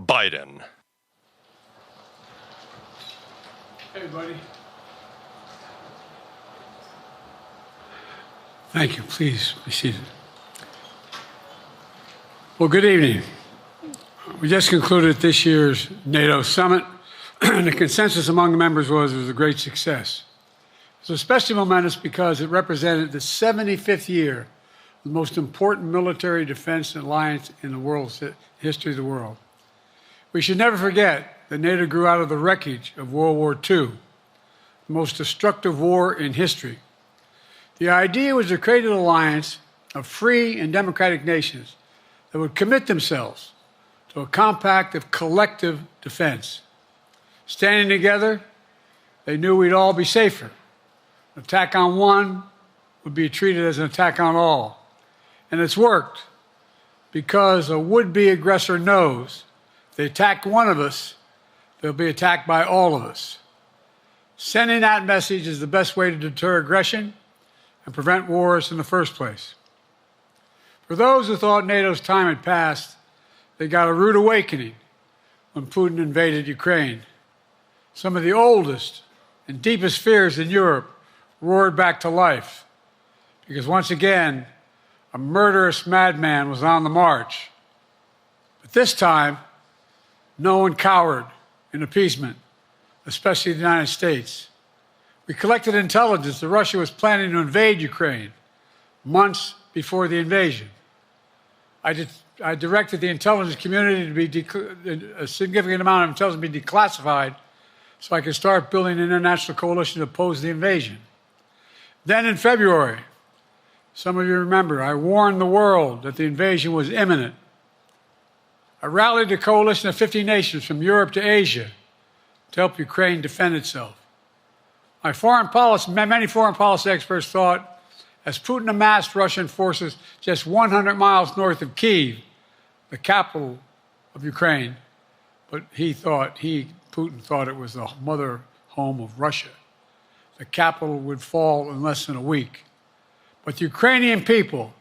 Biden. Hey, buddy. Thank you. Please be seated. Well, good evening. We just concluded this year's NATO summit, and the consensus among the members was it was a great success. It was especially momentous because it represented the 75th year of the most important military defense alliance in the world's history of the world. We should never forget that NATO grew out of the wreckage of World War II, the most destructive war in history. The idea was to create an alliance of free and democratic nations that would commit themselves to a compact of collective defense. Standing together, they knew we'd all be safer. An attack on one would be treated as an attack on all. And it's worked because a would-be aggressor knows if they attack one of us, they'll be attacked by all of us. Sending that message is the best way to deter aggression and prevent wars in the first place. For those who thought NATO's time had passed, they got a rude awakening when Putin invaded Ukraine. Some of the oldest and deepest fears in Europe roared back to life because once again, a murderous madman was on the march. But this time, no one cowered in appeasement, especially the United States. We collected intelligence that Russia was planning to invade Ukraine months before the invasion. I directed the intelligence community to be a significant amount of intelligence be declassified so I could start building an international coalition to oppose the invasion. Then in February, some of you remember, I warned the world that the invasion was imminent. I rallied a coalition of 50 nations from Europe to Asia to help Ukraine defend itself. Many foreign policy experts thought as Putin amassed Russian forces just 100 miles north of Kyiv, the capital of Ukraine, but Putin thought it was the mother home of Russia. The capital would fall in less than a week. But the Ukrainian people,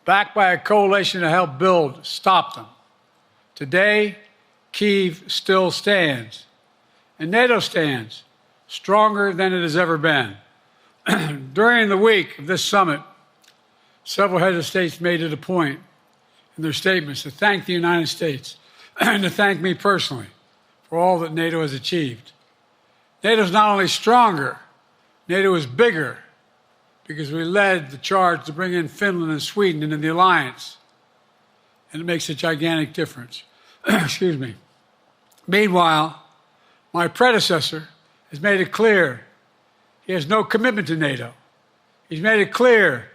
backed by a coalition to help build, stopped them. Today, Kyiv still stands, and NATO stands stronger than it has ever been. During the week of this summit, several heads of states made it a point in their statements to thank the United States and to thank me personally for all that NATO has achieved. NATO is not only stronger, NATO is bigger because we led the charge to bring in Finland and Sweden into the alliance, and it makes a gigantic difference. Excuse me. Meanwhile, my predecessor has made it clear he has no commitment to NATO. He's made it clear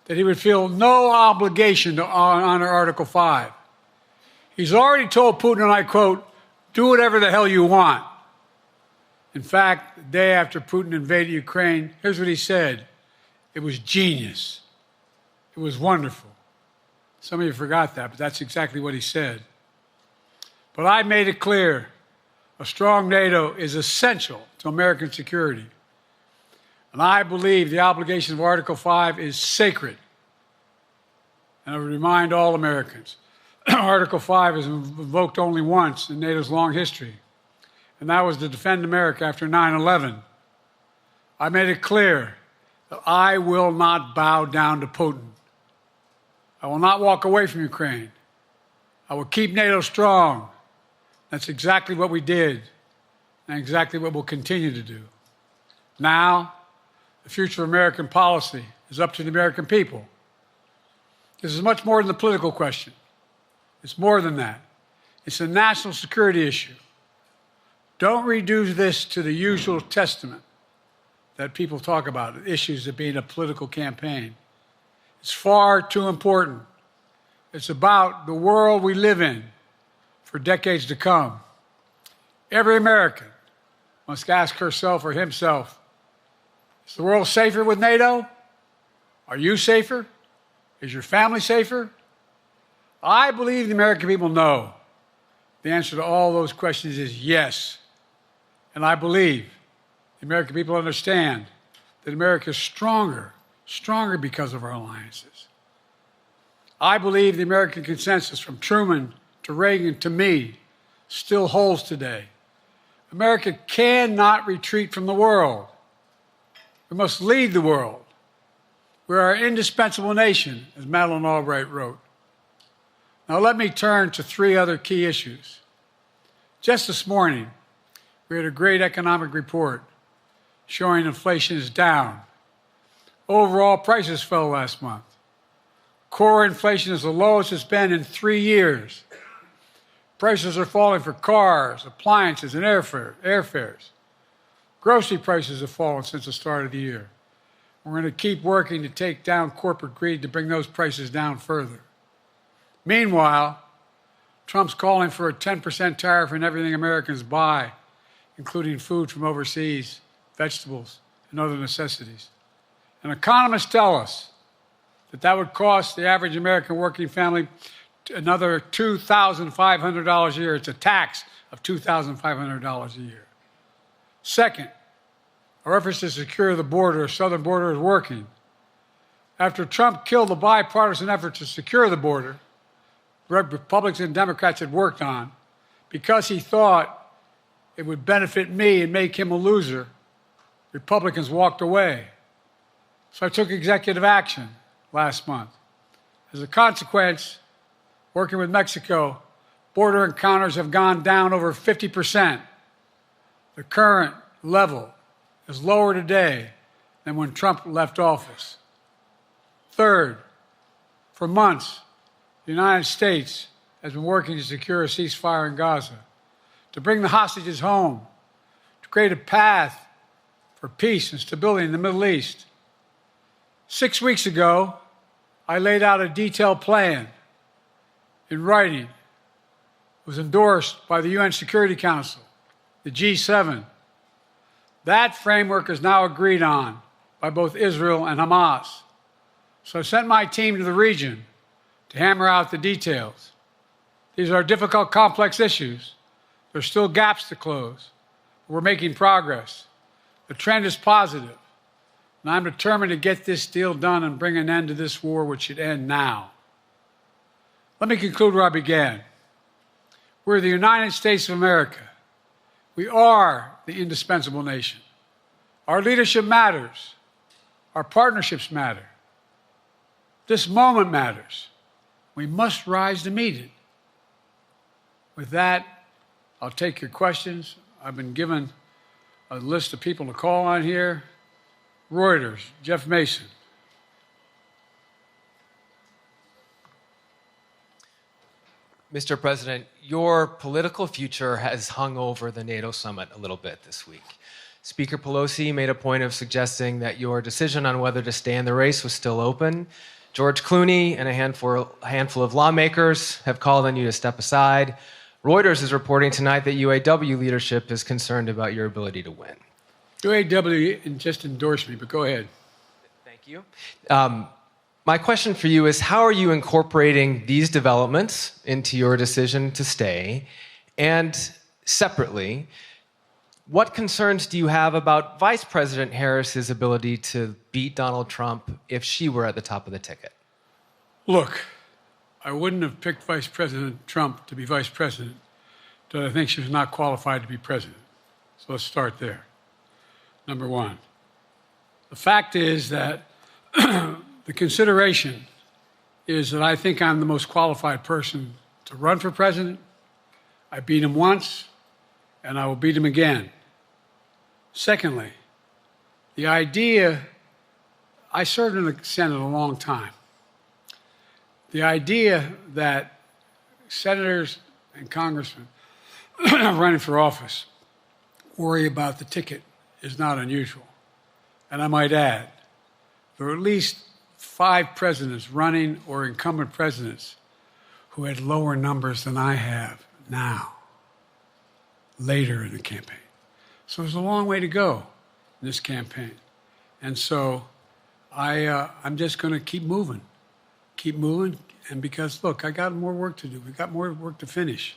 that he would feel no obligation to honor Article 5. He's already told Putin, and I quote, "Do whatever the hell you want." In fact, the day after Putin invaded Ukraine, here's what he said. It was genius. It was wonderful. Some of you forgot that, but that's exactly what he said. But I made it clear a strong NATO is essential to American security. And I believe the obligation of Article 5 is sacred. And I would remind all Americans, Article 5 is invoked only once in NATO's long history, and that was to defend America after 9/11. I made it clear that I will not bow down to Putin. I will not walk away from Ukraine. I will keep NATO strong. That's exactly what we did, and exactly what we'll continue to do. Now, the future of American policy is up to the American people. This is much more than a political question. It's more than that. It's a national security issue. Don't reduce this to the usual testament that people talk about, issues of being a political campaign. It's far too important. It's about the world we live in for decades to come. Every American must ask herself or himself, is the world safer with NATO? Are you safer? Is your family safer? I believe the American people know. The answer to all those questions is yes. And I believe the American people understand that America is stronger because of our alliances. I believe the American consensus from Truman to Reagan to me still holds today. America cannot retreat from the world. We must lead the world. We are an indispensable nation, as Madeleine Albright wrote. Now let me turn to three other key issues. Just this morning, we had a great economic report showing inflation is down. Overall prices fell last month. Core inflation is the lowest it's been in 3 years. Prices are falling for cars, appliances, and airfares. Grocery prices have fallen since the start of the year. We're going to keep working to take down corporate greed to bring those prices down further. Meanwhile, Trump's calling for a 10% tariff on everything Americans buy, including food from overseas, vegetables, and other necessities. And economists tell us that that would cost the average American working family another $2,500 a year. It's a tax of $2,500 a year. Second, our efforts to secure the border, the southern border, is working. After Trump killed the bipartisan effort to secure the border, Republicans and Democrats had worked on, because he thought it would benefit me and make him a loser, Republicans walked away. So I took executive action last month. As a consequence, working with Mexico, border encounters have gone down over 50%. The current level is lower today than when Trump left office. Third, for months, the United States has been working to secure a ceasefire in Gaza, to bring the hostages home, to create a path for peace and stability in the Middle East. 6 weeks ago, I laid out a detailed plan in writing. It was endorsed by the UN Security Council, the G7. That framework is now agreed on by both Israel and Hamas. So I sent my team to the region to hammer out the details. These are difficult, complex issues. There's still gaps to close. We're making progress. The trend is positive, and I'm determined to get this deal done and bring an end to this war, which should end now. Let me conclude where I began. We're the United States of America. We are the indispensable nation. Our leadership matters. Our partnerships matter. This moment matters. We must rise to meet it. With that, I'll take your questions. I've been given a list of people to call on here. Reuters, Jeff Mason. Mr. President, your political future has hung over the NATO summit a little bit this week. Speaker Pelosi made a point of suggesting that your decision on whether to stay in the race was still open. George Clooney and a handful of lawmakers have called on you to step aside. Reuters is reporting tonight that UAW leadership is concerned about your ability to win. UAW just endorsed me, but go ahead. Thank you. My question for you is, how are you incorporating these developments into your decision to stay? And separately, what concerns do you have about Vice President Harris's ability to beat Donald Trump if she were at the top of the ticket? Look, I wouldn't have picked Vice President Trump to be vice president, but I think she was not qualified to be president. So let's start there. Number one. The fact is that the consideration is that I think I'm the most qualified person to run for president. I beat him once, and I will beat him again. Secondly, the idea, I served in the Senate a long time. The idea that senators and congressmen running for office worry about the ticket is not unusual. And I might add, there are at least 5 presidents running or incumbent presidents who had lower numbers than I have now, later in the campaign. So there's a long way to go in this campaign. And so I'm just going to keep moving. And because, look, I got more work to do. We've got more work to finish.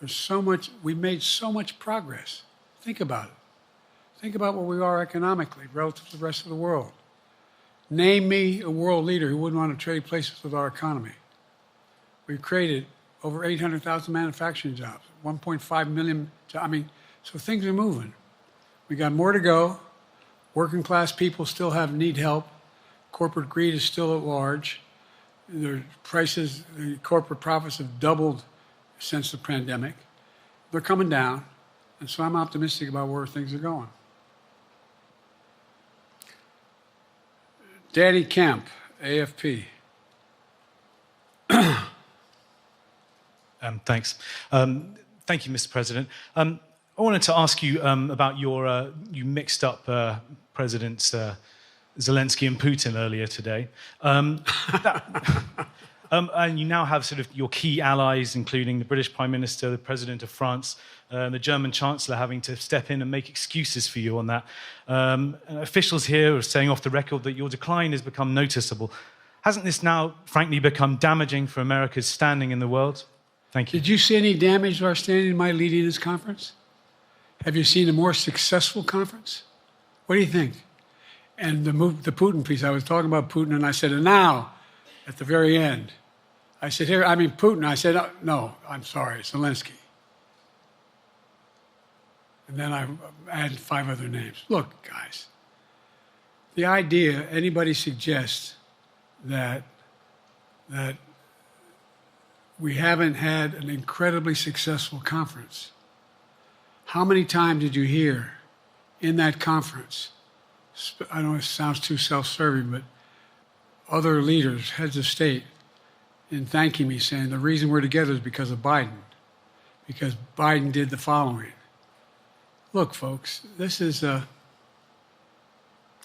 There's so much, we made so much progress. Think about it. Think about where we are economically relative to the rest of the world. Name me a world leader who wouldn't want to trade places with our economy. We've created over 800,000 manufacturing jobs, 1.5 million jobs. I mean, so things are moving. We got more to go. Working class people still need help. Corporate greed is still at large. The corporate profits have doubled since the pandemic. They're coming down, and so I'm optimistic about where things are going. Danny Kemp, AFP. Thanks. Thank you, Mr. President. I wanted to ask you about you mixed up Presidents Zelensky and Putin earlier today. And you now have sort of your key allies, including the British Prime Minister, the President of France, the German Chancellor having to step in and make excuses for you on that. Officials here are saying off the record that your decline has become noticeable. Hasn't this now, frankly, become damaging for America's standing in the world? Thank you. Did you see any damage to our standing in my leading this conference? Have you seen a more successful conference? What do you think? And the Putin piece, I was talking about Putin, and I said, and now, at the very end, I said, Putin. I said, no, I'm sorry, Zelensky. And then I added 5 other names. Look, guys, the idea anybody suggests that we haven't had an incredibly successful conference. How many times did you hear in that conference, I know it sounds too self-serving, but other leaders, heads of state, in thanking me, saying the reason we're together is because of Biden, because Biden did the following. Look, folks, this is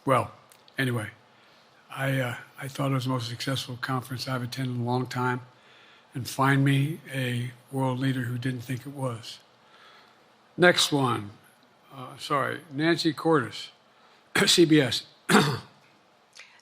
well, anyway, I thought it was the most successful conference I've attended in a long time, and find me a world leader who didn't think it was. Next one, Nancy Cordes, CBS.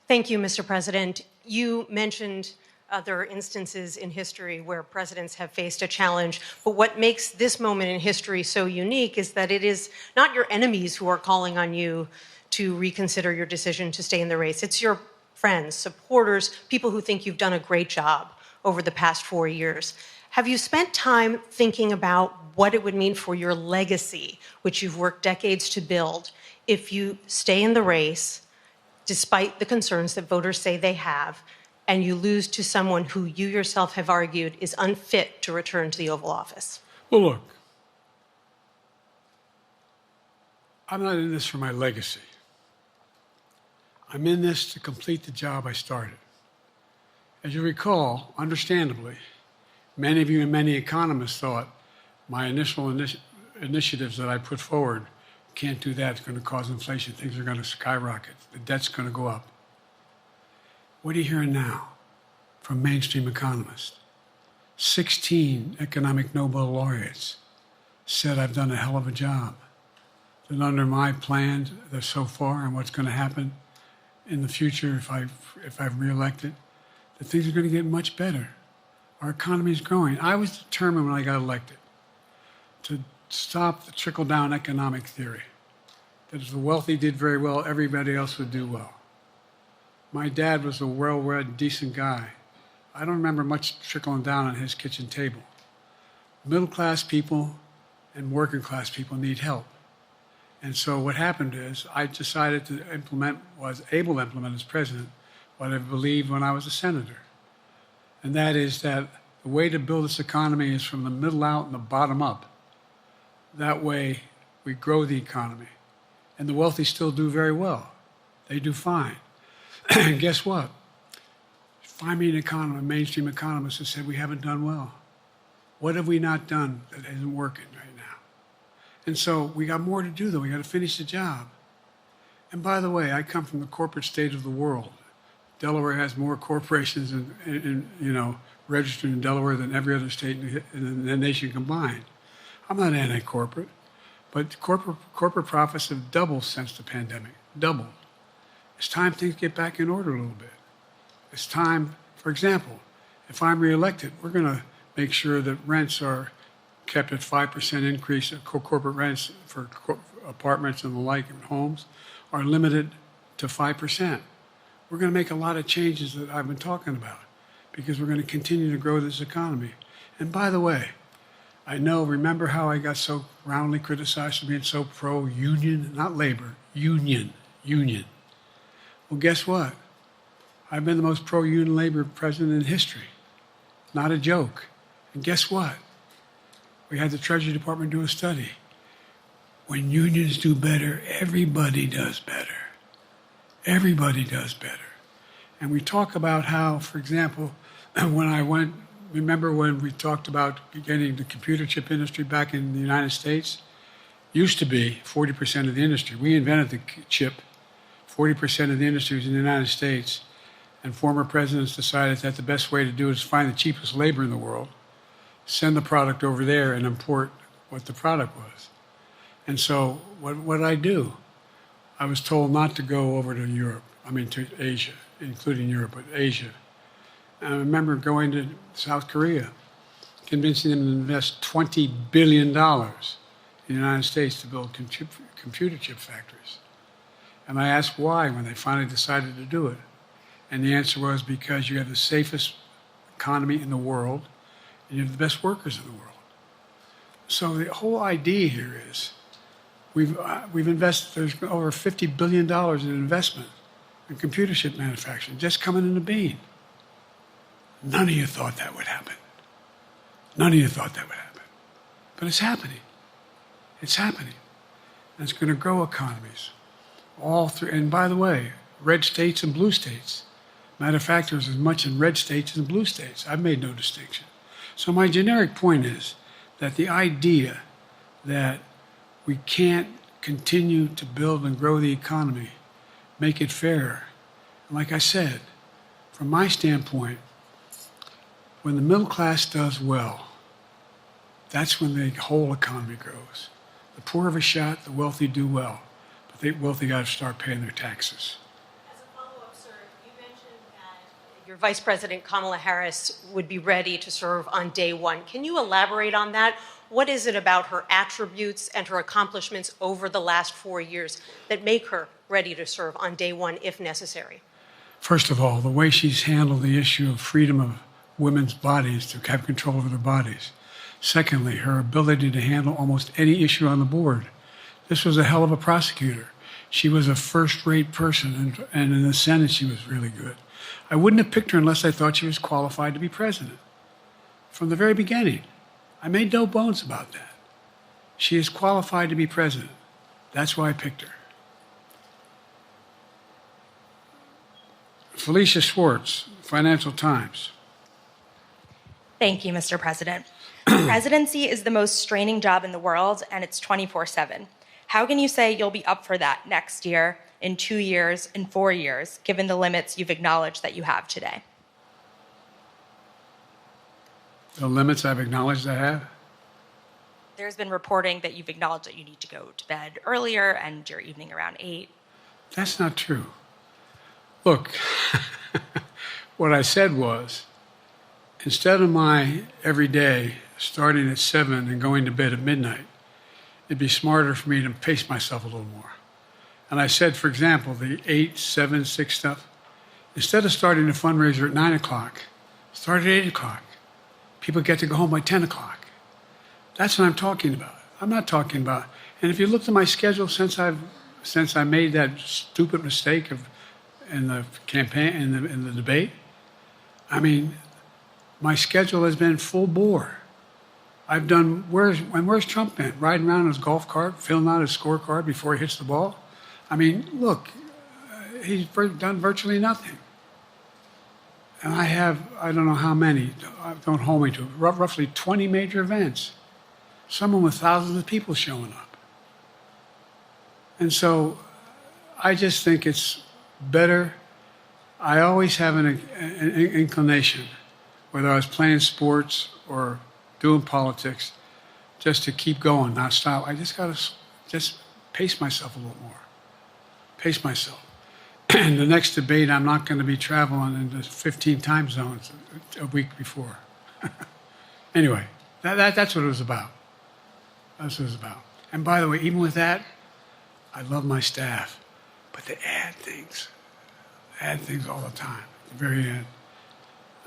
Thank you, Mr. President. You mentioned other instances in history where presidents have faced a challenge, but what makes this moment in history so unique is that it is not your enemies who are calling on you to reconsider your decision to stay in the race. It's your friends, supporters, people who think you've done a great job over the past 4 years. Have you spent time thinking about what it would mean for your legacy, which you've worked decades to build, if you stay in the race, despite the concerns that voters say they have, and you lose to someone who you yourself have argued is unfit to return to the Oval Office? Well, look, I'm not in this for my legacy. I'm in this to complete the job I started. As you recall, understandably, many of you and many economists thought my initial initiatives that I put forward, can't do that, it's going to cause inflation, things are going to skyrocket, the debt's going to go up. What are you hearing now from mainstream economists? 16 economic Nobel laureates said I've done a hell of a job. That under my plan so far and what's going to happen in the future if I'm reelected, that things are going to get much better. Our economy is growing. I was determined when I got elected to stop the trickle-down economic theory, that if the wealthy did very well, everybody else would do well. My dad was a well-read, decent guy. I don't remember much trickling down on his kitchen table. Middle-class people and working-class people need help. And so what happened is I decided to was able to implement as president what I believed when I was a senator. And that is that the way to build this economy is from the middle out and the bottom up. That way we grow the economy. And the wealthy still do very well. They do fine. And guess what? Find me a mainstream economist who said we haven't done well. What have we not done that isn't working right now? And so we got more to do, though. We got to finish the job. And by the way, I come from the corporate state of the world. Delaware has more corporations registered in Delaware than every other state in the nation combined. I'm not anti-corporate, but corporate profits have doubled since the pandemic, doubled. It's time things get back in order a little bit. It's time, for example, if I'm reelected, we're going to make sure that rents are kept at 5% increase, corporate rents for apartments and the like and homes are limited to 5%. We're going to make a lot of changes that I've been talking about because we're going to continue to grow this economy. And by the way, remember how I got so roundly criticized for being so pro-union, not labor, union. Well, guess what? I've been the most pro-union labor president in history. Not a joke. And guess what? We had the Treasury Department do a study. When unions do better, everybody does better. Everybody does better. And we talk about how, for example, remember when we talked about getting the computer chip industry back in the United States? Used to be 40% of the industry. We invented the chip. 40% of the industry was in the United States. And former presidents decided that the best way to do it is find the cheapest labor in the world, send the product over there, and import what the product was. And so what did I do? I was told not to go over to to Asia, including Europe, but Asia. And I remember going to South Korea, convincing them to invest $20 billion in the United States to build computer chip factories. And I asked why when they finally decided to do it. And the answer was because you have the safest economy in the world and you have the best workers in the world. So the whole idea here is we've invested, there's over $50 billion in investment in computer chip manufacturing just coming in the bean. None of you thought that would happen. None of you thought that would happen. But it's happening. It's happening. And it's going to grow economies all through. And by the way, red states and blue states. Matter of fact, there's as much in red states as in blue states. I've made no distinction. So my generic point is that the idea that we can't continue to build and grow the economy, make it fairer. And like I said, from my standpoint, when the middle class does well, that's when the whole economy grows. The poor have a shot, the wealthy do well, but the wealthy got to start paying their taxes. As a follow-up, sir, you mentioned that your Vice President Kamala Harris would be ready to serve on day one. Can you elaborate on that? What is it about her attributes and her accomplishments over the last 4 years that make her ready to serve on day one if necessary? First of all, the way she's handled the issue of freedom of women's bodies to have control over their bodies. Secondly, her ability to handle almost any issue on the board. This was a hell of a prosecutor. She was a first-rate person, and in the Senate she was really good. I wouldn't have picked her unless I thought she was qualified to be president. From the very beginning, I made no bones about that. She is qualified to be president. That's why I picked her. Felicia Schwartz, Financial Times. Thank you, Mr. President. Presidency is the most straining job in the world, and it's 24/7. How can you say you'll be up for that next year, in 2 years, in 4 years, given the limits you've acknowledged that you have today? The limits I've acknowledged I have? There's been reporting that you've acknowledged that you need to go to bed earlier and your evening around 8. That's not true. Look, what I said was, instead of my every day starting at 7 and going to bed at midnight, it'd be smarter for me to pace myself a little more. And I said, for example, the 8, 7, 6 stuff, instead of starting a fundraiser at 9 o'clock, start at 8 o'clock. People get to go home by 10 o'clock. That's what I'm talking about. I'm not talking about, and if you look at my schedule since I made that stupid mistake in the campaign, in the debate, I mean, my schedule has been full bore. I've done, where's Trump been? Riding around in his golf cart, filling out his scorecard before he hits the ball? I mean, look, he's done virtually nothing. And I have, I don't know how many, don't hold me to it, roughly 20 major events. Some of them with thousands of people showing up. And so I just think it's better. I always have an inclination, whether I was playing sports or doing politics, just to keep going, not stop. I just got to just pace myself a little more. Pace myself. And the next debate, I'm not going to be traveling into 15 time zones a week before. Anyway, that's what it was about. That's what it was about. And by the way, even with that, I love my staff, but they add things all the time. At the very end,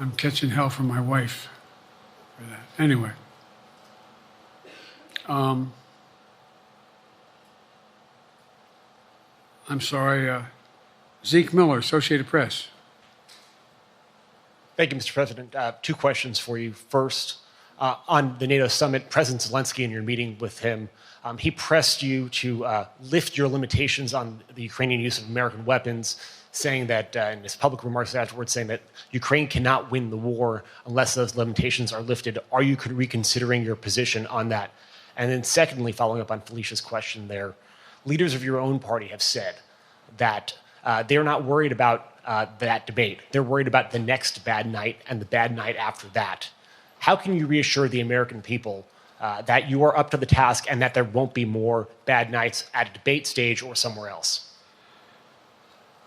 I'm catching hell from my wife for that. Anyway. I'm sorry, Zeke Miller, Associated Press. Thank you, Mr. President. Two questions for you. First, on the NATO summit, President Zelensky, in your meeting with him, he pressed you to lift your limitations on the Ukrainian use of American weapons, saying that, in his public remarks afterwards, saying that Ukraine cannot win the war unless those limitations are lifted. Are you reconsidering your position on that? And then secondly, following up on Felicia's question there, leaders of your own party have said that they're not worried about that debate. They're worried about the next bad night and the bad night after that. How can you reassure the American people that you are up to the task and that there won't be more bad nights at a debate stage or somewhere else?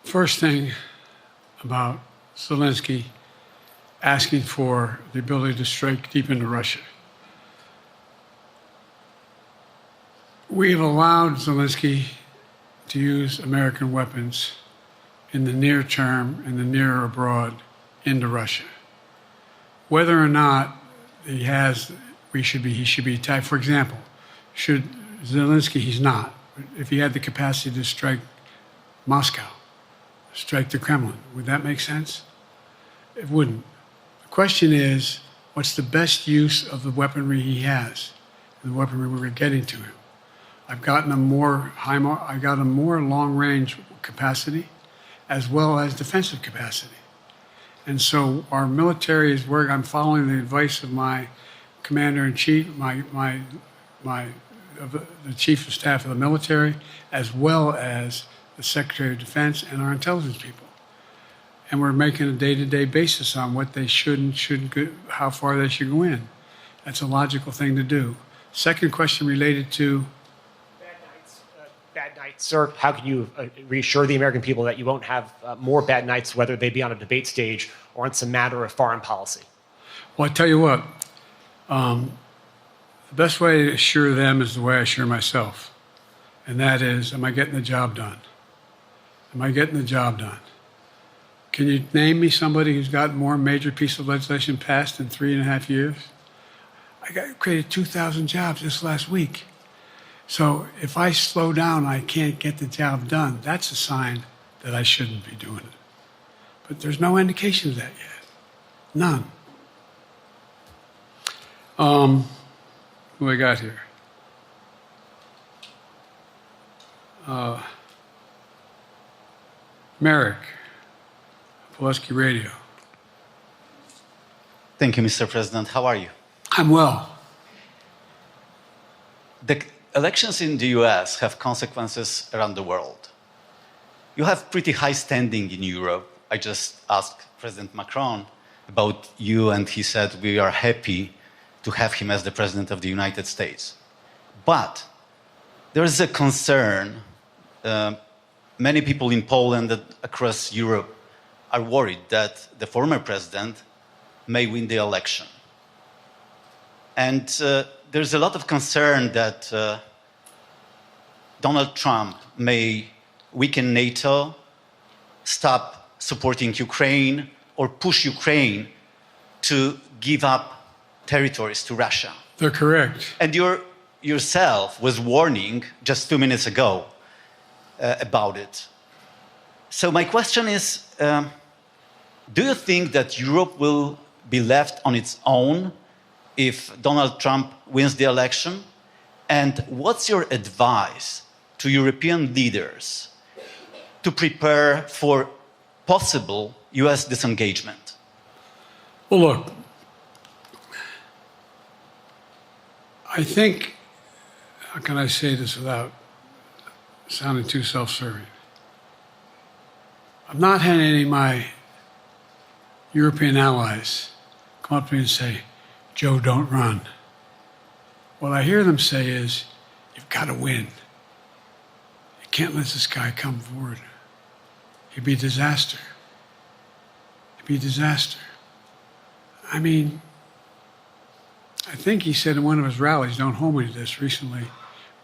First thing about Zelensky asking for the ability to strike deep into Russia. We have allowed Zelensky to use American weapons in the near term, in the near or abroad, into Russia. Whether or not he should be attacked. For example, should Zelensky, he's not. If he had the capacity to strike Moscow, strike the Kremlin, would that make sense? It wouldn't. The question is, what's the best use of the weaponry he has, the weaponry we're getting to him? I've gotten a more long-range capacity, as well as defensive capacity. And so our military is where I'm following the advice of my commander-in-chief, the chief of staff of the military, as well as the Secretary of Defense and our intelligence people. And we're making a day-to-day basis on what they should and shouldn't go, how far they should go in. That's a logical thing to do. Second question related to Bad nights, sir. How can you reassure the American people that you won't have more bad nights, whether they be on a debate stage or on some matter of foreign policy? Well, I tell you what, the best way to assure them is the way I assure myself. And that is, am I getting the job done? Am I getting the job done? Can you name me somebody who's got more major piece of legislation passed in 3.5 years? I created 2,000 jobs just last week. So if I slow down, I can't get the job done. That's a sign that I shouldn't be doing it. But there's no indication of that yet. None. Who I got here? Merrick, Pulaski Radio. Thank you, Mr. President. How are you? I'm well. The elections in the US have consequences around the world. You have pretty high standing in Europe. I just asked President Macron about you, and he said we are happy to have him as the President of the United States. But there is a concern. Many people in Poland and across Europe are worried that the former president may win the election. And there's a lot of concern that Donald Trump may weaken NATO, stop supporting Ukraine, or push Ukraine to give up territories to Russia. They're correct. And yourself was warning just 2 minutes ago about it. So my question is, do you think that Europe will be left on its own if Donald Trump wins the election? And what's your advice to European leaders to prepare for possible US disengagement? Well, look, I think, how can I say this without sounding too self-serving? I've not had any of my European allies come up to me and say, Joe, don't run. What I hear them say is, you've got to win. You can't let this guy come forward. He'd be a disaster. He'd be a disaster. I mean, I think he said in one of his rallies, don't hold me to this, recently,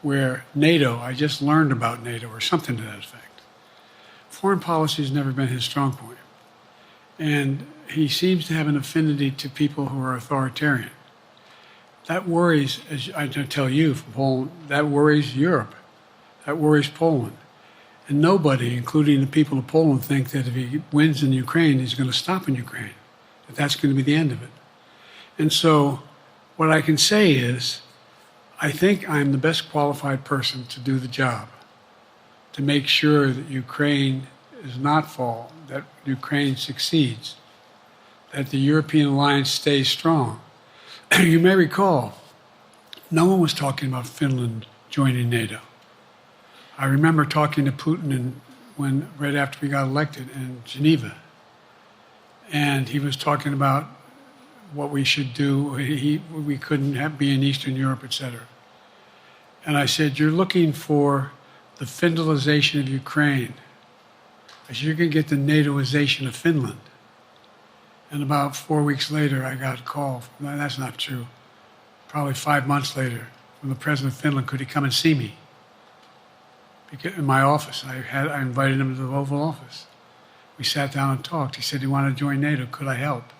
where NATO, I just learned about NATO, or something to that effect. Foreign policy has never been his strong point. And he seems to have an affinity to people who are authoritarian. That worries, as I tell you, from Poland, that worries Europe. That worries Poland. And nobody, including the people of Poland, think that if he wins in Ukraine, he's going to stop in Ukraine, that that's going to be the end of it. And so what I can say is, I think I'm the best qualified person to do the job, to make sure that Ukraine does not fall, that Ukraine succeeds, that the European alliance stays strong. You may recall, no one was talking about Finland joining NATO. I remember talking to Putin right after we got elected in Geneva, and he was talking about what we should do. We couldn't be in Eastern Europe, etc. And I said, you're looking for the Finlandization of Ukraine. I said, you're going to get the NATOization of Finland. And about 4 weeks later, I got a call. That's not true. Probably 5 months later, from the president of Finland, could he come and see me? In my office. I invited him to the Oval Office. We sat down and talked. He said he wanted to join NATO. Could I help?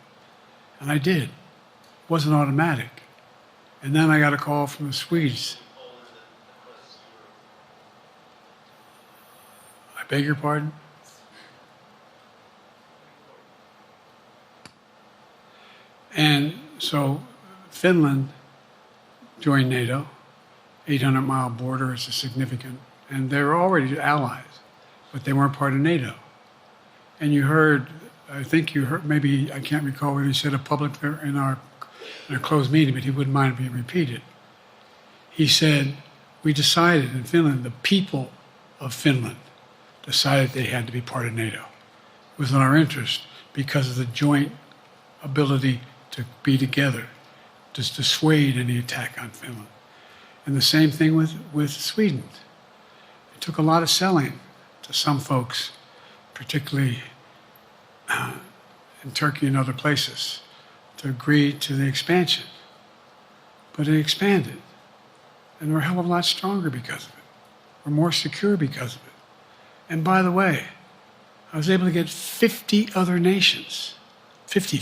And I did. It wasn't automatic. And then I got a call from the Swedes. I beg your pardon? And so Finland joined NATO. 800-mile border is a significant, and they were already allies, but they weren't part of NATO. And you heard, I think you heard, maybe, I can't recall whether he said it publicly in our closed meeting, but he wouldn't mind being repeated. He said, we decided in Finland, the people of Finland decided they had to be part of NATO. It was in our interest because of the joint ability to be together, to dissuade any attack on Finland. And the same thing with Sweden. It took a lot of selling to some folks, particularly in Turkey and other places, to agree to the expansion. But it expanded. And we're a hell of a lot stronger because of it. We're more secure because of it. And by the way, I was able to get 50 other nations, 50,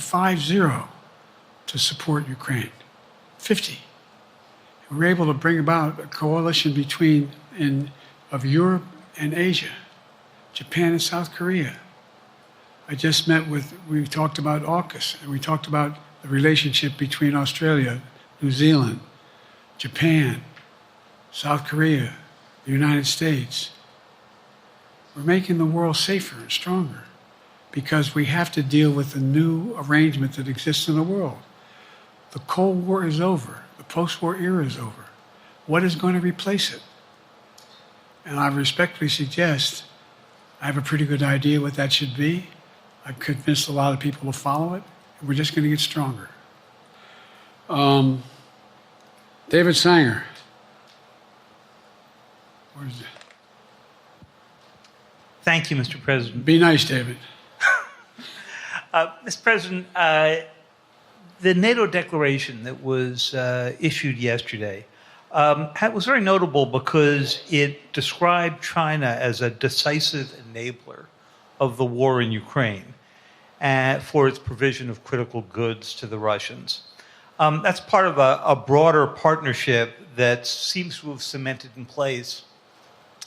to support Ukraine. 50. And we were able to bring about a coalition of Europe and Asia, Japan and South Korea. I just we talked about AUKUS, and we talked about the relationship between Australia, New Zealand, Japan, South Korea, the United States. We're making the world safer and stronger because we have to deal with the new arrangement that exists in the world. The Cold War is over. The post-war era is over. What is going to replace it? And I respectfully suggest I have a pretty good idea what that should be. I've convinced a lot of people to follow it, and we're just going to get stronger. David Sanger. Where's it? Thank you, Mr. President. Be nice, David. Mr. President, the NATO declaration that was issued yesterday was very notable because it described China as a decisive enabler of the war in Ukraine for its provision of critical goods to the Russians. That's part of a broader partnership that seems to have cemented in place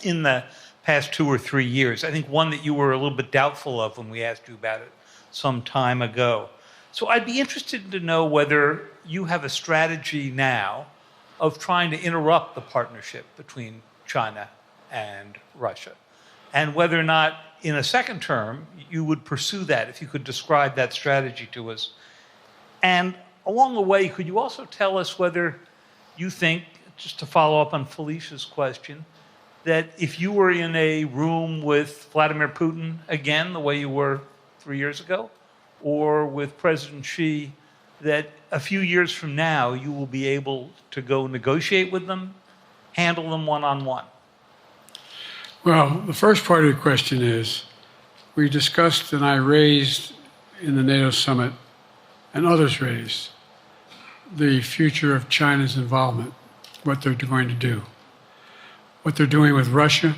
in the past 2 or 3 years. I think one that you were a little bit doubtful of when we asked you about it some time ago. So I'd be interested to know whether you have a strategy now of trying to interrupt the partnership between China and Russia, and whether or not in a second term you would pursue that, if you could describe that strategy to us. And along the way, could you also tell us whether you think, just to follow up on Felicia's question, that if you were in a room with Vladimir Putin again, the way you were 3 years ago, or with President Xi, that a few years from now you will be able to go negotiate with them, handle them one-on-one? Well, the first part of the question is, we discussed and I raised in the NATO summit, and others raised, the future of China's involvement, what they're going to do. What they're doing with Russia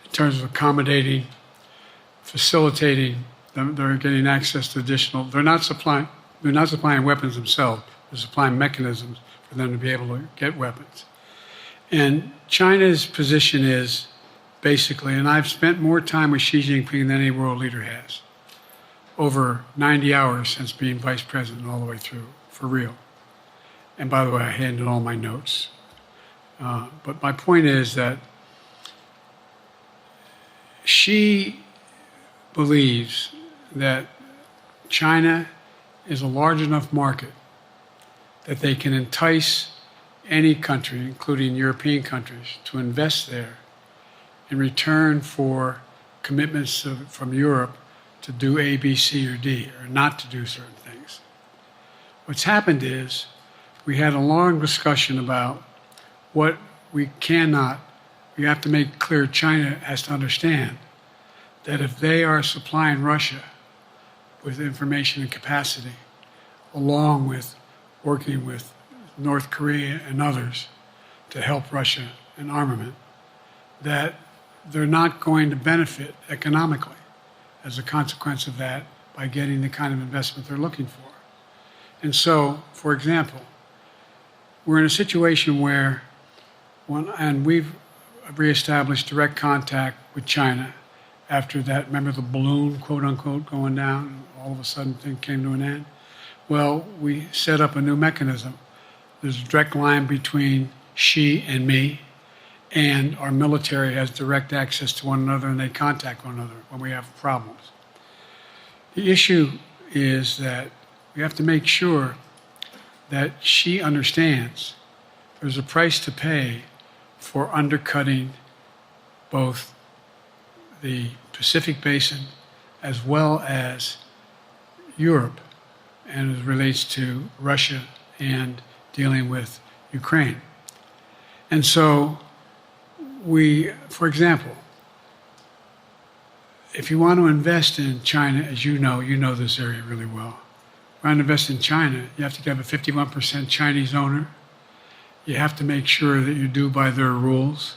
in terms of accommodating, facilitating, they're getting access to additional, they're not supplying weapons themselves, they're supplying mechanisms for for them to be able to get weapons. And China's position is basically, and I've spent more time with Xi Jinping than any world leader has, over 90 hours since being vice president all the way through, for real. And by the way, I handed all my notes. But my point is that Xi believes that China is a large enough market that they can entice any country, including European countries, to invest there in return for commitments from Europe to do A, B, C, or D, or not to do certain things. What's happened is we had a long discussion about what we have to make clear. China has to understand that if they are supplying Russia with information and capacity, along with working with North Korea and others to help Russia in armament, that they're not going to benefit economically as a consequence of that by getting the kind of investment they're looking for. And so, for example, we're in a situation where, and we've reestablished direct contact with China after that, remember the balloon, quote unquote, going down, and all of a sudden things came to an end? Well, we set up a new mechanism. There's a direct line between Xi and me, and our military has direct access to one another, and they contact one another when we have problems. The issue is that we have to make sure that Xi understands there's a price to pay for undercutting both the Pacific Basin as well as Europe, and as it relates to Russia and dealing with Ukraine. And so for example, if you want to invest in China, as you know this area really well. If you want to invest in China, you have to have a 51% Chinese owner. You have to make sure that you do by their rules.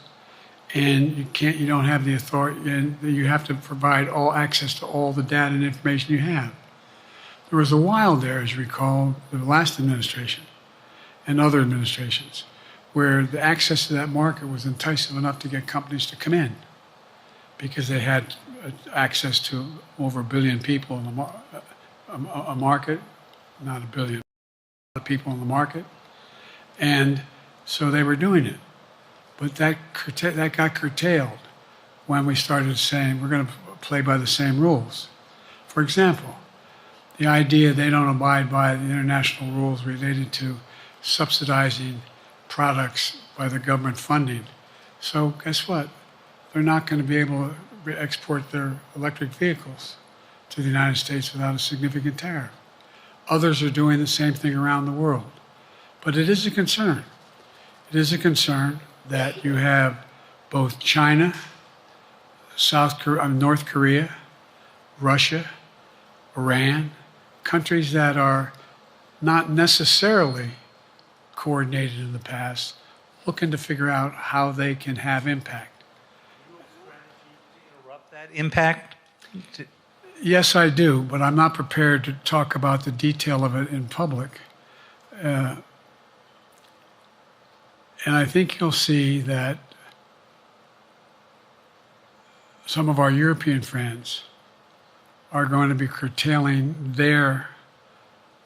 And you don't have the authority, and you have to provide all access to all the data and information you have. There was a while there, as you recall, the last administration and other administrations, where the access to that market was enticing enough to get companies to come in because they had access to over 1 billion people in a market, not 1 billion people in the market. And so they were doing it. But that got curtailed when we started saying we're going to play by the same rules. For example, the idea they don't abide by the international rules related to subsidizing products by the government funding. So guess what? They're not going to be able to export their electric vehicles to the United States without a significant tariff. Others are doing the same thing around the world. But it is a concern. It is a concern that you have both China, North Korea, Russia, Iran, countries that are not necessarily coordinated in the past, looking to figure out how they can have impact. Interrupt that impact? Yes, I do, but I'm not prepared to talk about the detail of it in public. And I think you'll see that some of our European friends are going to be curtailing their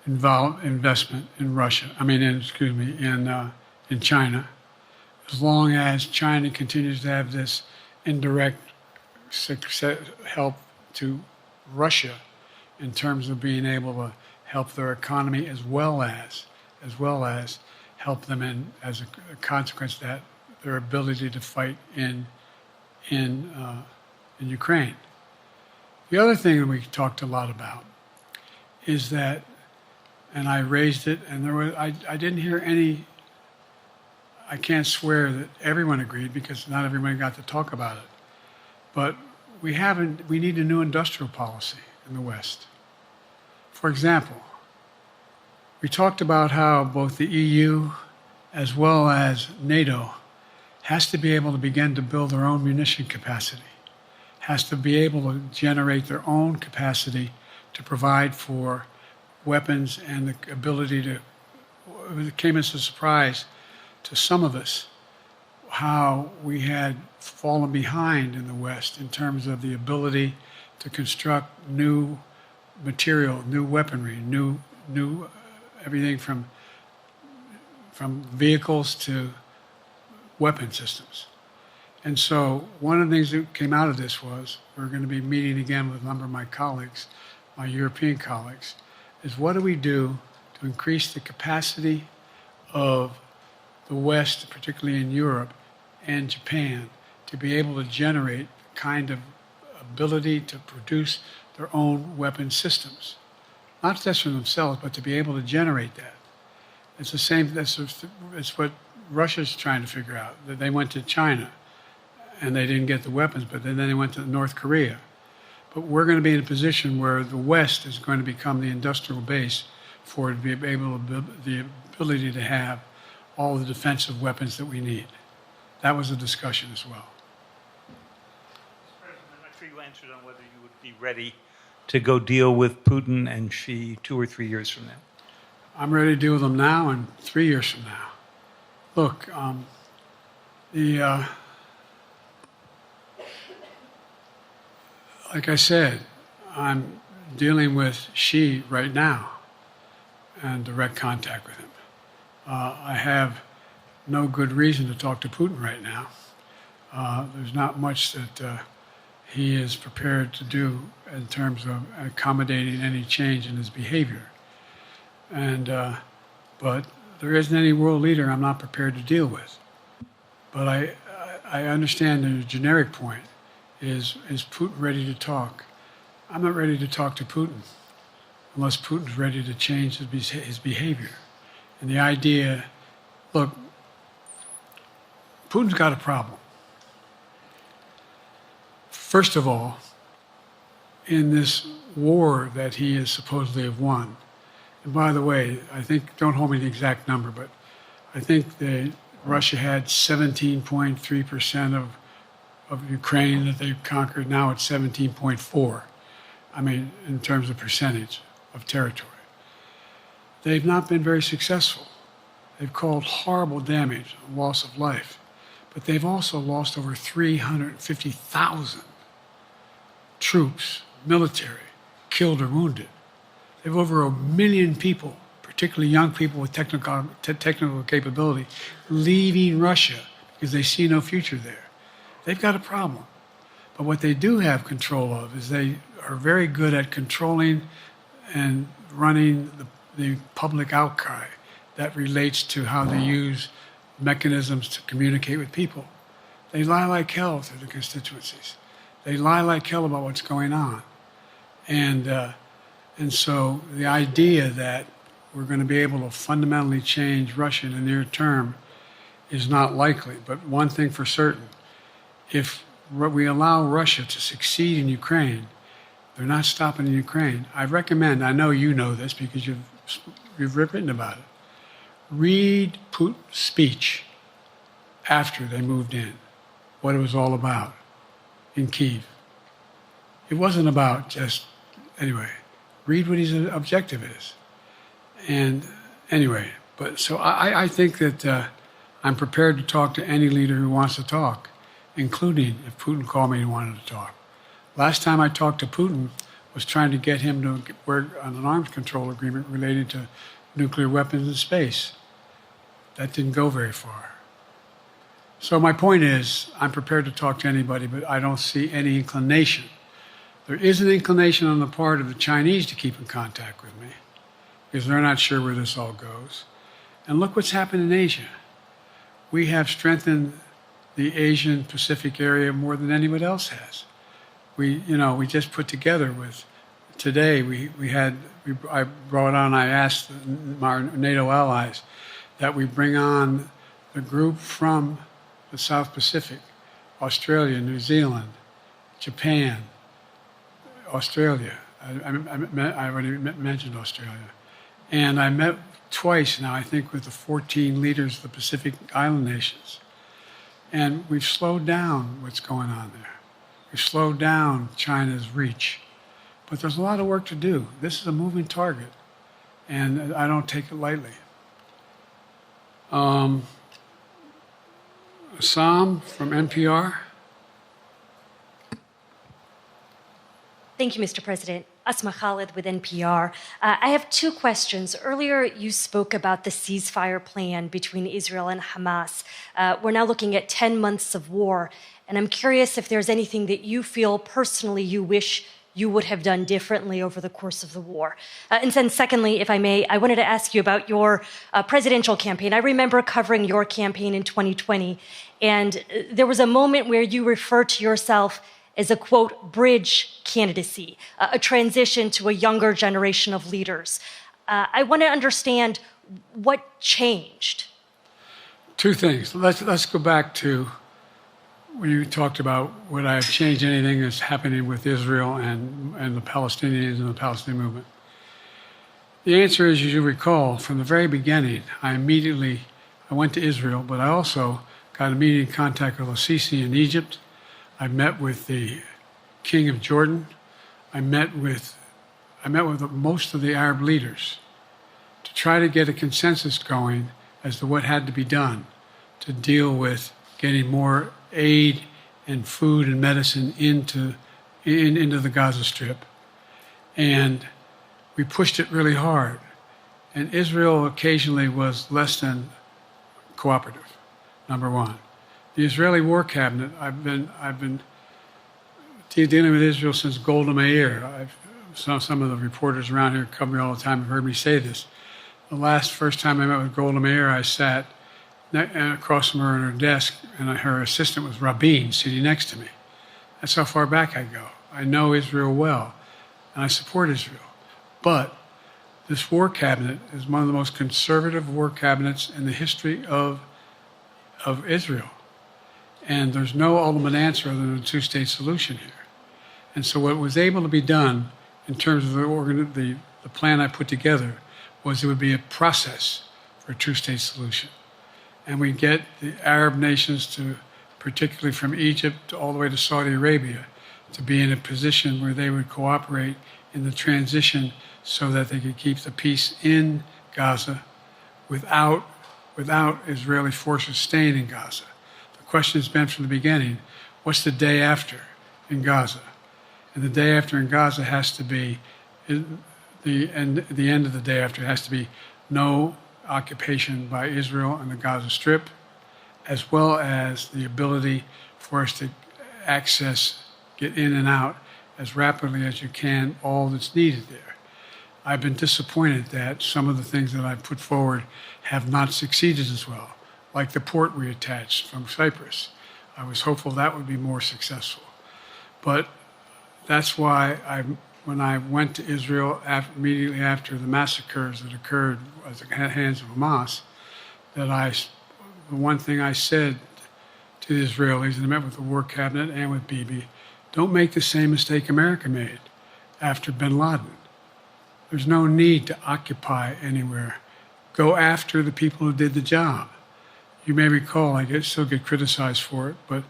investment in in China, as long as China continues to have this indirect help to Russia in terms of being able to help their economy as well as help them in, as a consequence of that, their ability to fight in Ukraine. The other thing that we talked a lot about is that, and I raised it, and I didn't hear any. I can't swear that everyone agreed because not everyone got to talk about it. But we need a new industrial policy in the West. For example, we talked about how both the EU as well as NATO has to be able to begin to build their own munition capacity, has to be able to generate their own capacity to provide for weapons and the ability to it came as a surprise to some of us how we had fallen behind in the West in terms of the ability to construct new material, new weaponry, new everything from vehicles to weapon systems. And so one of the things that came out of this was we're going to be meeting again with a number of my colleagues, my European colleagues, is what do we do to increase the capacity of the West, particularly in Europe and Japan, to be able to generate the kind of ability to produce their own weapon systems. Not just for themselves, but to be able to generate that. It's the same, it's what Russia's trying to figure out. That they went to China and they didn't get the weapons, but then they went to North Korea. But we're going to be in a position where the West is going to become the industrial base for it to be able to, the ability to have all the defensive weapons that we need. That was a discussion as well. Mr. President, I'm not sure you answered on whether you would be ready to go deal with Putin and Xi 2 or 3 years from now. I'm ready to deal with them now and 3 years from now. Look, like I said, I'm dealing with Xi right now and direct contact with him. I have no good reason to talk to Putin right now. There's not much that he is prepared to do in terms of accommodating any change in his behavior. But there isn't any world leader I'm not prepared to deal with. But I understand the generic point is Putin ready to talk? I'm not ready to talk to Putin unless Putin's ready to change his behavior. And the idea, look, Putin's got a problem. First of all, in this war that he is supposedly have won, and by the way, I think, don't hold me to the exact number, but I think that Russia had 17.3% of Ukraine that they conquered. Now it's 17.4. I mean, in terms of percentage of territory. They've not been very successful. They've caused horrible damage, loss of life, but they've also lost over 350,000 troops, military, killed or wounded. They have over 1 million people, particularly young people with technical capability, leaving Russia because they see no future there. They've got a problem. But what they do have control of is they are very good at controlling and running the public outcry that relates to how they use mechanisms to communicate with people. They lie like hell to the constituencies. They lie like hell about what's going on. And so the idea that we're going to be able to fundamentally change Russia in the near term is not likely. But one thing for certain, if we allow Russia to succeed in Ukraine, they're not stopping in Ukraine. I recommend, I know you know this because you've written about it, read Putin's speech after they moved in, what it was all about in Kyiv. It wasn't about just, anyway, read what his objective is. And anyway, but so I think that I'm prepared to talk to any leader who wants to talk, including if Putin called me and wanted to talk. Last time I talked to Putin was trying to get him to work on an arms control agreement related to nuclear weapons in space. That didn't go very far. So my point is, I'm prepared to talk to anybody, but I don't see any inclination. There is an inclination on the part of the Chinese to keep in contact with me because they're not sure where this all goes. And look what's happened in Asia. We have strengthened the Asian Pacific area more than anyone else has. We just put together with, today I brought on, I asked our NATO allies that we bring on the group from the South Pacific, Australia, New Zealand, Japan, Australia. I already mentioned Australia. And I met twice now, I think, with the 14 leaders of the Pacific Island nations. And we've slowed down what's going on there. We've slowed down China's reach. But there's a lot of work to do. This is a moving target, and I don't take it lightly. Assam from NPR. Thank you, Mr. President. Asma Khalid with NPR. I have two questions. Earlier, you spoke about the ceasefire plan between Israel and Hamas. We're now looking at 10 months of war, and I'm curious if there's anything that you feel personally you wish you would have done differently over the course of the war. And then secondly, if I may, I wanted to ask you about your presidential campaign. I remember covering your campaign in 2020, and there was a moment where you referred to yourself as a, quote, bridge candidacy, a transition to a younger generation of leaders. I want to understand what changed. Two things. Let's go back to when you talked about would I have changed anything that's happening with Israel and the Palestinians and the Palestinian movement. The answer is, as you recall, from the very beginning, I went to Israel, but I also got immediate contact with al-Sisi in Egypt. I met with the King of Jordan. I met with most of the Arab leaders to try to get a consensus going as to what had to be done to deal with getting more aid and food and medicine into the Gaza Strip. And we pushed it really hard. And Israel occasionally was less than cooperative, number one. The Israeli War Cabinet, I've been dealing with Israel since Golda Meir. Some of the reporters around here come me all the time have heard me say this. The first time I met with Golda Meir, I sat across from her at her desk, and her assistant was Rabin sitting next to me. That's how far back I go. I know Israel well, and I support Israel. But this war cabinet is one of the most conservative war cabinets in the history of Israel. And there's no ultimate answer other than a two-state solution here. And so what was able to be done in terms of the plan I put together was it would be a process for a two-state solution. And we get the Arab nations to, particularly from Egypt all the way to Saudi Arabia, to be in a position where they would cooperate in the transition so that they could keep the peace in Gaza without Israeli forces staying in Gaza. The question has been from the beginning, what's the day after in Gaza? And the day after in Gaza has to be, the end of the day after has to be no occupation by Israel on the Gaza Strip, as well as the ability for us to get in and out as rapidly as you can, all that's needed there. I've been disappointed that some of the things that I've put forward have not succeeded as well, like the port we attached from Cyprus. I was hopeful that would be more successful. But that's why when I went to Israel immediately after the massacres that occurred at the hands of Hamas, the one thing I said to the Israelis, and I met with the War Cabinet and with Bibi, don't make the same mistake America made after bin Laden. There's no need to occupy anywhere. Go after the people who did the job. You may recall, I still get criticized for it, but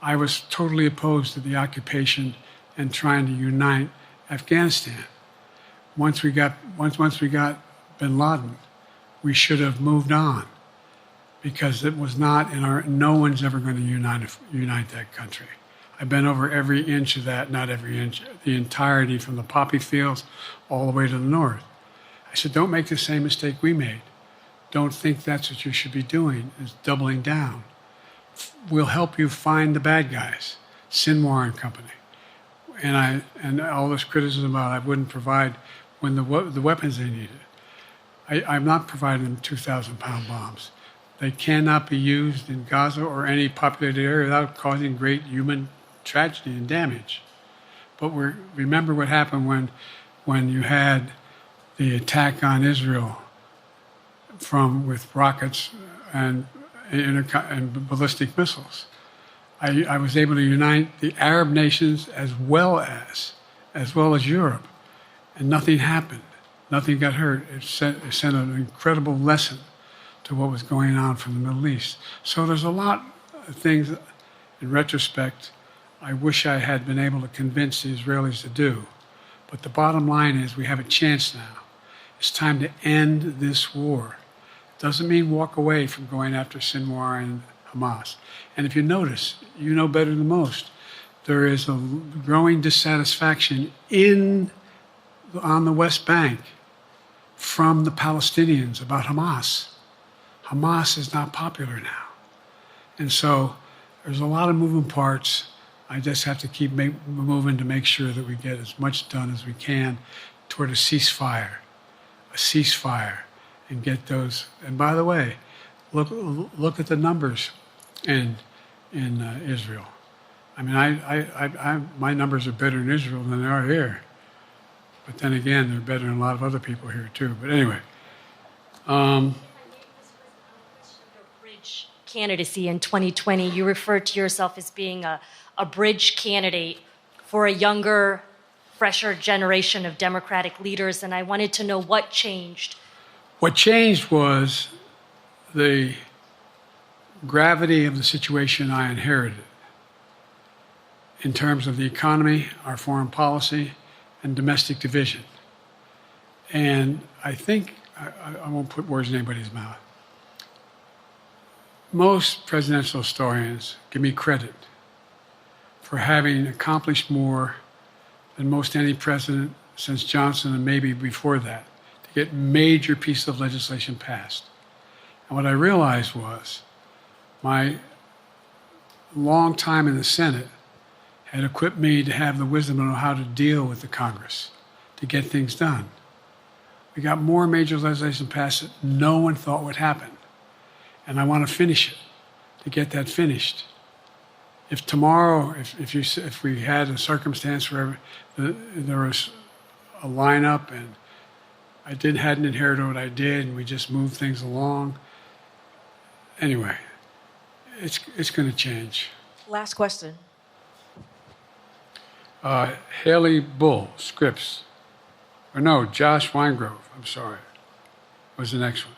I was totally opposed to the occupation and trying to unite Afghanistan. Once we got bin Laden, we should have moved on, because it was not no one's ever going to unite that country. I've been over every inch of that, not every inch, the entirety from the poppy fields all the way to the north. I said, don't make the same mistake we made. Don't think that's what you should be doing, is doubling down. We'll help you find the bad guys, Sinwar and company. And all this criticism about I wouldn't provide when the weapons they needed. I'm not providing them 2,000-pound bombs. They cannot be used in Gaza or any populated area without causing great human tragedy and damage. But remember what happened when you had the attack on Israel with rockets and ballistic missiles. I was able to unite the Arab nations as well as Europe, and nothing happened. Nothing got hurt. It sent an incredible lesson to what was going on from the Middle East. So there's a lot of things, in retrospect, I wish I had been able to convince the Israelis to do. But the bottom line is we have a chance now. It's time to end this war. Doesn't mean walk away from going after Sinwar and Hamas. And if you notice, you know better than most, there is a growing dissatisfaction on the West Bank from the Palestinians about Hamas. Hamas is not popular now. And so there's a lot of moving parts. I just have to keep moving to make sure that we get as much done as we can toward a ceasefire, and get those. And by the way, look at the numbers in Israel. I mean, my numbers are better in Israel than they are here. But then again, they're better than a lot of other people here too. But anyway. Bridge candidacy in 2020, you referred to yourself as being a bridge candidate for a younger, fresher generation of Democratic leaders, and I wanted to know what changed. What changed was the gravity of the situation I inherited in terms of the economy, our foreign policy, and domestic division. And I think, I won't put words in anybody's mouth, most presidential historians give me credit for having accomplished more than most any president since Johnson and maybe before that to get major pieces of legislation passed. And what I realized was my long time in the Senate had equipped me to have the wisdom to know how to deal with the Congress to get things done. We got more major legislation passed that no one thought would happen. And I want to finish it, to get that finished. If tomorrow, if we had a circumstance where there was a lineup and I hadn't inherited what I did and we just moved things along, anyway, it's going to change. Last question. Haley Bull, Scripps. Or no, Josh Weingrove, I'm sorry, was the next one.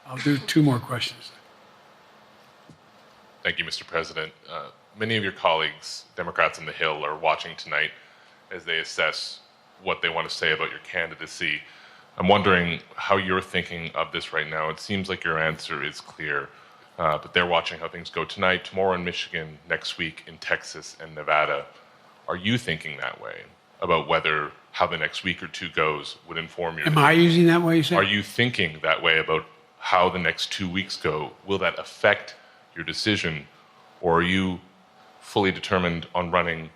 I'll do 2 more questions. Thank you, Mr. President. Many of your colleagues, Democrats on the Hill, are watching tonight as they assess what they want to say about your candidacy. I'm wondering how you're thinking of this right now. It seems like your answer is clear, but they're watching how things go tonight, tomorrow in Michigan, next week in Texas and Nevada. Are you thinking that way about how the next week or 2 goes would inform your... Am I using that way, you say? Are you thinking that way about how the next 2 weeks go? Will that affect your decision, or are you fully determined on running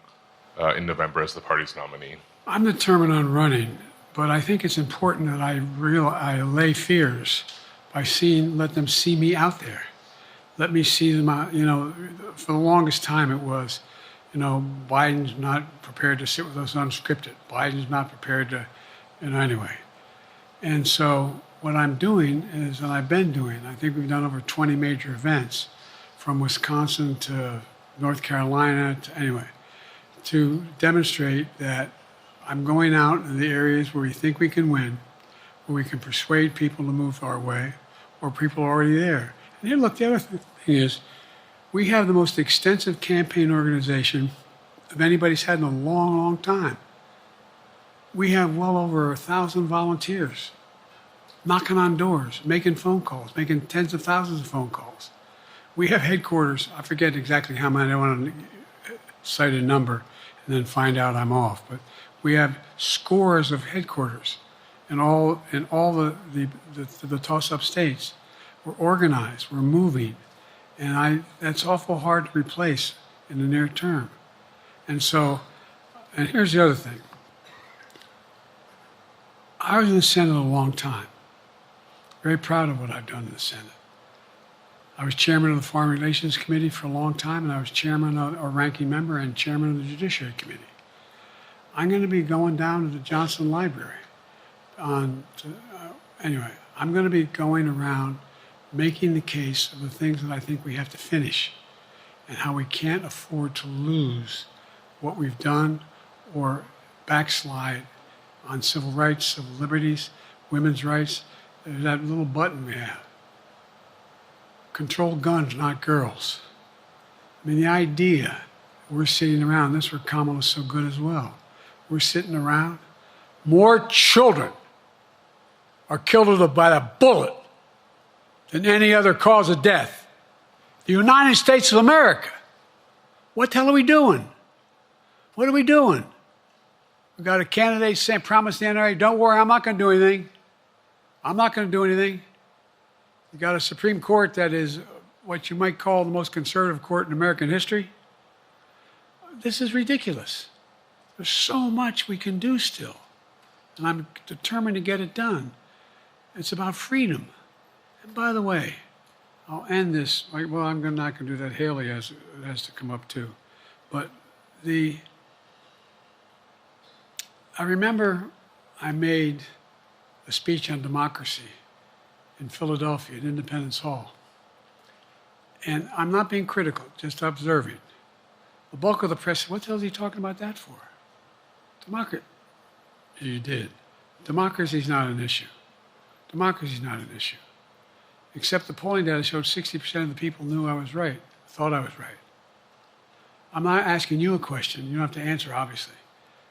in November as the party's nominee? I'm determined on running, but I think it's important that I allay fears by let them see me out there. Let me see them out. For the longest time it was, Biden's not prepared to sit with us unscripted. Biden's not prepared to, anyway. And so what I'm doing is, and I've been doing, I think we've done over 20 major events from Wisconsin to North Carolina to demonstrate that I'm going out in the areas where we think we can win, where we can persuade people to move our way, or people are already there. And here, look, the other thing is, we have the most extensive campaign organization of anybody's had in a long, long time. We have well over 1,000 volunteers knocking on doors, making phone calls, making tens of thousands of phone calls. We have headquarters, I forget exactly how many, I don't want to cite a number and then find out I'm off, but we have scores of headquarters in all the toss-up states. We're organized, we're moving, and that's awful hard to replace in the near term. And here's the other thing. I was in the Senate a long time. Very proud of what I've done in the Senate. I was chairman of the Foreign Relations Committee for a long time, and I was chairman or ranking member and chairman of the Judiciary Committee. I'm going to be going down to the Johnson Library. I'm going to be going around making the case of the things that I think we have to finish and how we can't afford to lose what we've done or backslide on civil rights, civil liberties, women's rights. There's that little button we have. Control guns, not girls. I mean, the idea, we're sitting around, this is where Kamala's so good as well. We're sitting around, more children are killed by the bullet than any other cause of death. The United States of America. What the hell are we doing? What are we doing? We got a candidate saying, promise the NRA, don't worry, I'm not going to do anything. I'm not going to do anything. We got a Supreme Court that is what you might call the most conservative court in American history. This is ridiculous. There's so much we can do still, and I'm determined to get it done. It's about freedom. And by the way, I'll end this. Well, I'm not going to do that. Haley has to come up too. But I remember I made a speech on democracy in Philadelphia at Independence Hall. And I'm not being critical, just observing. The bulk of the press said, what the hell is he talking about that for? Democracy. You did. Democracy is not an issue. Democracy is not an issue. Except the polling data showed 60% of the people knew I was right, thought I was right. I'm not asking you a question. You don't have to answer, obviously.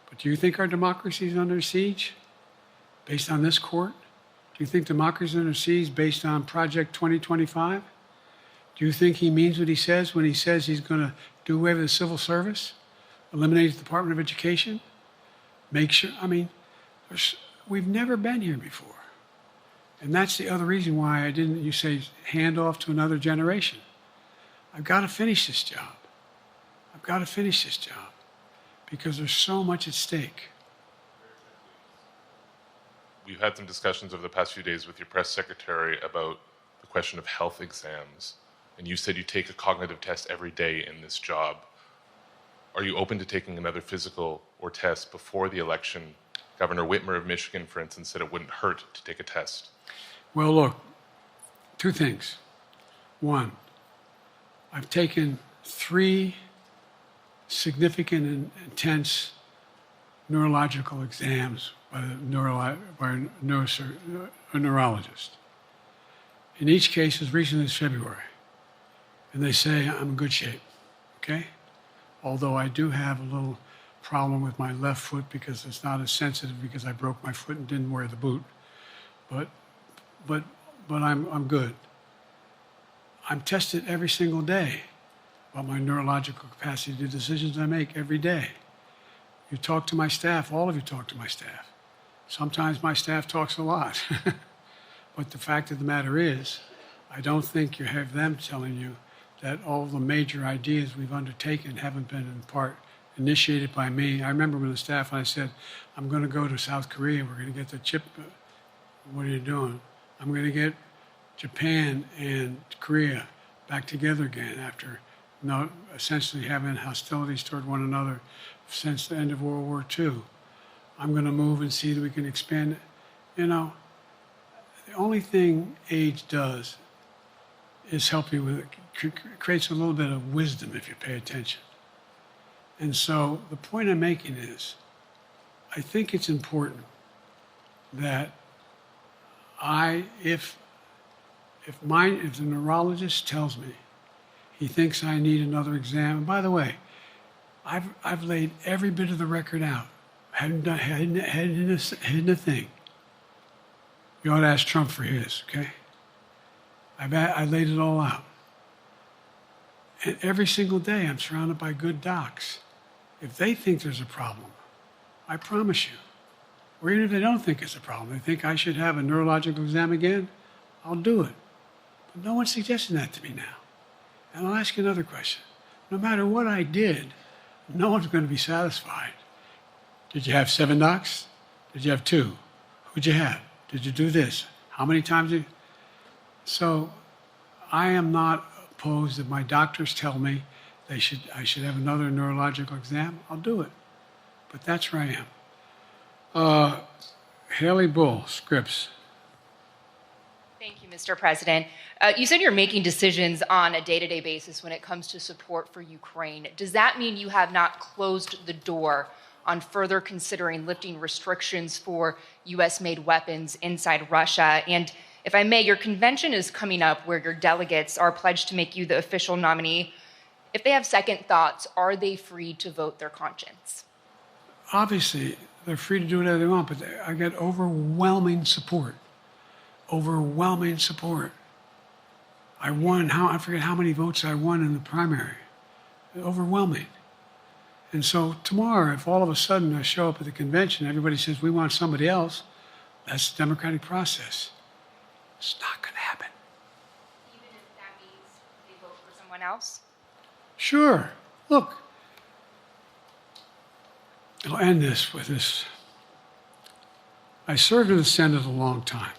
But do you think our democracy is under siege based on this court? Do you think democracy is under siege based on Project 2025? Do you think he means what he says when he says he's going to do away with the civil service, eliminate the Department of Education, make sure, we've never been here before. And that's the other reason why you say, hand off to another generation. I've got to finish this job. I've got to finish this job because there's so much at stake. We've had some discussions over the past few days with your press secretary about the question of health exams. And you said you take a cognitive test every day in this job. Are you open to taking another physical or test before the election? Governor Whitmer of Michigan, for instance, said it wouldn't hurt to take a test. Well, look, two things. One, I've taken 3 significant and intense neurological exams by a neurologist. In each case, as recently as February. And they say I'm in good shape, okay? Although I do have a little problem with my left foot because it's not as sensitive because I broke my foot and didn't wear the boot. But I'm good. I'm tested every single day about my neurological capacity to do decisions I make every day. You talk to my staff, all of you talk to my staff. Sometimes my staff talks a lot. But the fact of the matter is, I don't think you have them telling you that all the major ideas we've undertaken haven't been in part initiated by me. I remember when the staff and I said, I'm going to go to South Korea, we're going to get the chip. What are you doing? I'm going to get Japan and Korea back together again after essentially having hostilities toward one another since the end of World War II. I'm going to move and see that we can expand. The only thing age does is help you with it. Creates a little bit of wisdom if you pay attention. And so the point I'm making is, I think it's important that if the neurologist tells me he thinks I need another exam, and by the way, I've laid every bit of the record out, hadn't hidden a thing. You ought to ask Trump for his, okay? I laid it all out. And every single day I'm surrounded by good docs. If they think there's a problem, I promise you, or even if they don't think it's a problem, they think I should have a neurological exam again, I'll do it. But no one's suggesting that to me now. And I'll ask you another question. No matter what I did, no one's going to be satisfied. Did you have 7 docs? Did you have 2? Who'd you have? Did you do this? How many times did you? So I am not opposed if my doctors tell me I should have another neurological exam, I'll do it. But that's where I am. Haley Bull, Scripps. Thank you, Mr. President. You said you're making decisions on a day-to-day basis when it comes to support for Ukraine. Does that mean you have not closed the door on further considering lifting restrictions for U.S.-made weapons inside Russia? And if I may, your convention is coming up where your delegates are pledged to make you the official nominee. If they have second thoughts, are they free to vote their conscience? Obviously, they're free to do whatever they want, but I get overwhelming support. Overwhelming support. I won, I forget how many votes I won in the primary. Overwhelming. And so tomorrow, if all of a sudden I show up at the convention, everybody says, we want somebody else, that's the democratic process. It's not going to happen. Even if that means they vote for someone else? Sure. Look, I'll end this with this. I served in the Senate a long time.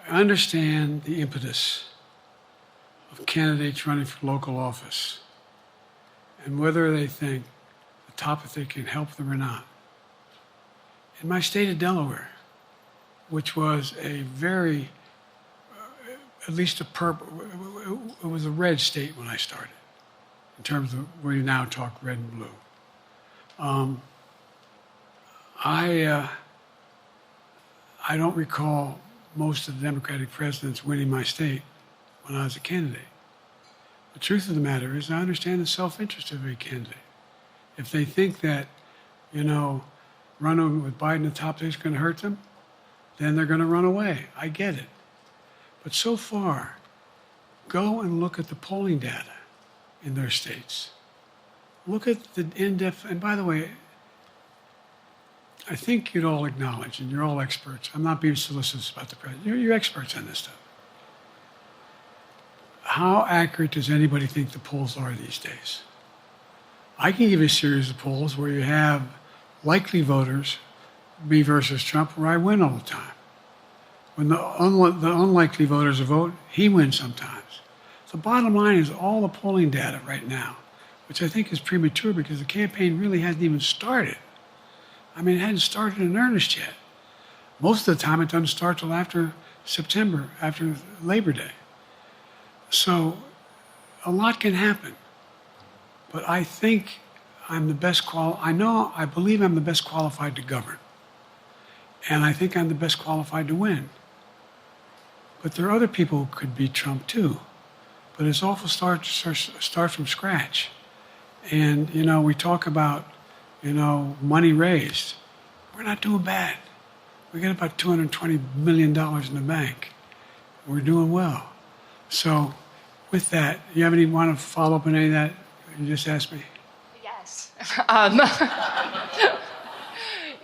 I understand the impetus of candidates running for local office and whether they think the top if they can help them or not. In my state of Delaware, which was a very, at least it was a red state when I started, in terms of where you now talk red and blue. I don't recall most of the Democratic presidents winning my state when I was a candidate. The truth of the matter is I understand the self-interest of every candidate. If they think that, running with Biden at the top is going to hurt them, then they're going to run away. I get it. But so far, go and look at the polling data in their states. Look at the in-depth, and by the way, I think you'd all acknowledge, and you're all experts. I'm not being solicitous about the president. You're experts on this stuff. How accurate does anybody think the polls are these days? I can give you a series of polls where you have likely voters, me versus Trump, where I win all the time. When the unlikely voters vote, he wins sometimes. The bottom line is all the polling data right now, which I think is premature because the campaign really hasn't even started. I mean, it hadn't started in earnest yet. Most of the time, it doesn't start till after September, after Labor Day. So a lot can happen. But I think I'm the best I believe I'm the best qualified to govern. And I think I'm the best qualified to win. But there are other people who could beat Trump too. But it's awful start from scratch. And, we talk about, money raised. We're not doing bad. We got about $220 million in the bank. We're doing well. So with that, you want to follow up on any of that you just asked me? Yes.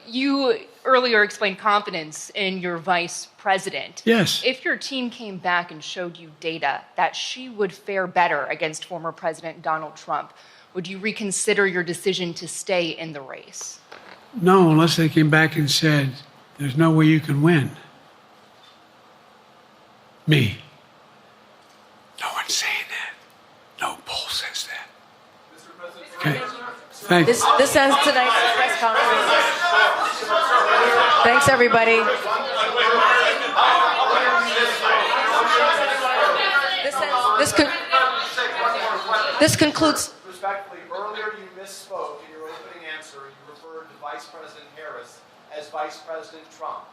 You earlier explained confidence in your vice president. Yes. If your team came back and showed you data that she would fare better against former President Donald Trump, would you reconsider your decision to stay in the race? No, unless they came back and said, there's no way you can win. Me. No one's saying that. No poll says that. Okay. Thank you. This ends tonight's press conference. Thanks, everybody. This concludes. Respectfully, earlier you misspoke in your opening answer. You referred to Vice President Harris as Vice President Trump.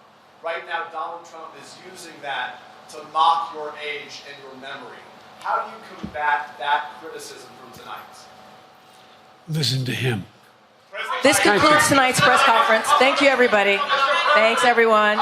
Right now, Donald Trump is using that to mock your age and your memory. How do you combat that criticism from tonight? Listen to him. This concludes tonight's press conference. Thank you, everybody. Thanks, everyone.